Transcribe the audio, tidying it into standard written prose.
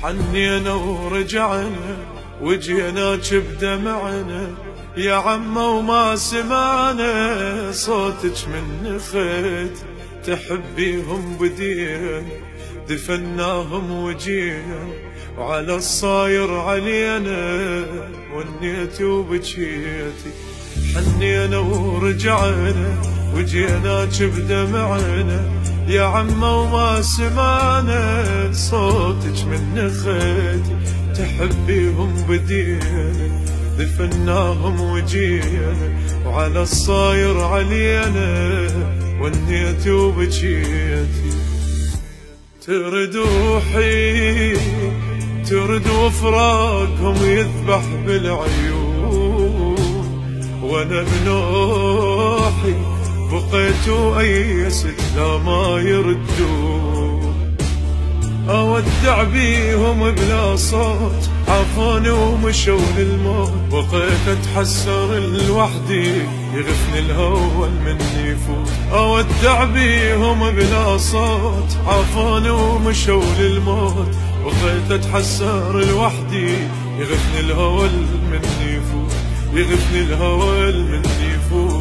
حنينا ورجعنا وجيناك بدمعنا يا عمه وما سمعنا صوتك من خيت تحبيهم بدينا دفناهم وجينا وعلى الصاير علينا ونيتي وبكيتي. حنينا ورجعنا وجيناك بدمعنا يا عمه وما سمعنا صوتك من خيتي تحبيهم بدينا دفناهم وجينا وعلى الصاير علينا ونيتي وبكيتي. ترد روحي ترد وفراقهم يذبح بالعيون وانا بنوحي بقيت وأيست لا ما يردون. أودع بيهم بلا صوت عافوني ومشوا للموت بقيت أتحسر لوحدي يغفني الهوى مني يفوت. أودع بيهم بلا صوت عافوني ومشوا للموت بقيت أتحسر لوحدي يغفني الهوى مني يفوت يغفني الهوى مني يفوت.